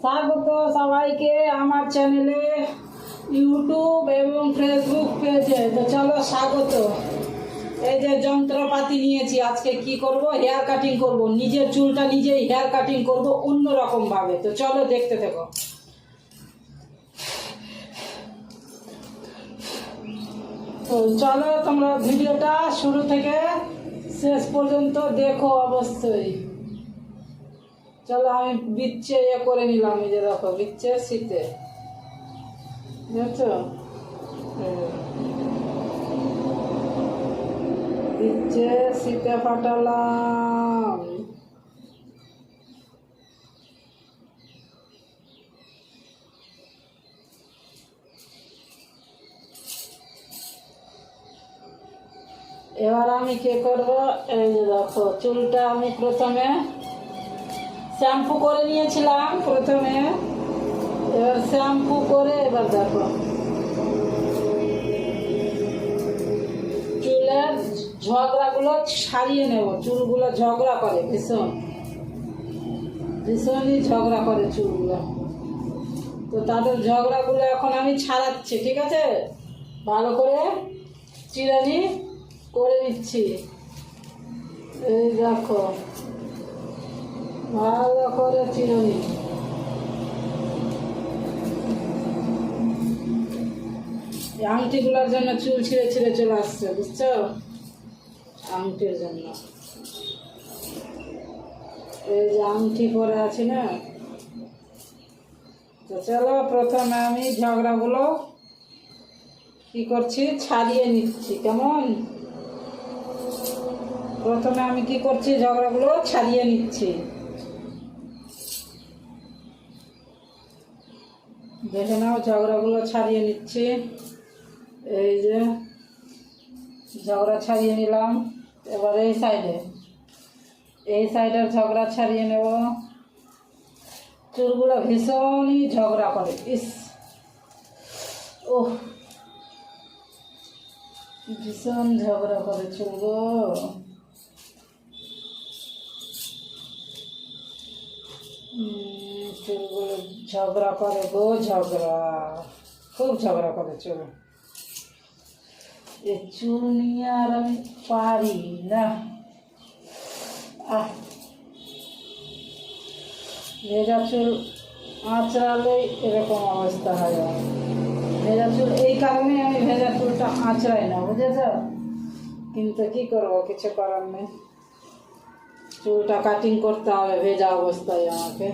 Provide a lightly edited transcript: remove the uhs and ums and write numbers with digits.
স্বাগত সবাইকে আমার চ্যানেলে, ইউটিউব এবং ফেসবুক পেজে। তো চলো স্বাগত। এই যে যন্ত্রপাতি নিয়েছি, আজকে কি করব, হেয়ার কাটিং করব। নিজের চুলটা নিজেই হেয়ার কাটিং করব অন্য রকম ভাবে। তো চলো দেখতে থাকো। তো চলো তোমরা ভিডিওটা শুরু থেকে শেষ পর্যন্ত দেখো অবশ্যই। চলো আমি বিচ্ছে করে নিলাম। এই যে দেখো বিচ্ছে শীতে, বুঝছো, বিচ্ছে শীতে ফাটালাম। এবার আমি কি করবো, এই যে দেখো চুলটা আমি প্রথমে শ্যাম্পু করে নিয়েছিলাম প্রথমে। এবার শ্যাম্পু করে এবার দেখো চুলের ঝগড়াগুলো সারিয়ে নেব। চুলগুলো ঝগড়া করে ভীষণই ঝগড়া করে চুলগুলো। তো তাদের ঝগড়াগুলো এখন আমি ছাড়াচ্ছি, ঠিক আছে? ভালো করে চিরানি করে নিচ্ছি। এই দেখো ভালো করে চিরুনি। আংটিগুলোর জন্য চুল ছিঁড়ে ছিঁড়ে চলে আসছে, বুঝছো? আংটির জন্য এই যে আংটি পরে আছি না। তো চলো প্রথমে আমি ঝগড়াগুলো কি করছি, ছাড়িয়ে নিচ্ছি। কেমন? প্রথমে আমি কি করছি, ঝগড়াগুলো ছাড়িয়ে নিচ্ছি। দেখে নাও, ঝগড়াগুলো ছাড়িয়ে নিচ্ছি। এই যে ঝগড়া ছাড়িয়ে নিলাম। এবার এই সাইডের ঝগড়া ছাড়িয়ে নেব। চুলগুলো ভীষণই ঝগড়া করে। ভীষণ ঝগড়া করে চুলগুলো। চুলগুলো ঝগড়া করে গো, খুব ঝগড়া করে চুল। এই চুল নিয়ে আর আমি পারি না। ভেজা চুল আঁচড়ালেই এরকম অবস্থা হয়। ভেজা চুল, এই কারণে আমি ভেজা চুলটা আঁচড়াই না, বুঝেছ? কিন্তু কি করবো, কিছু করার নেই। চুলটা কাটিং করতে হবে ভেজা অবস্থায় আমাকে।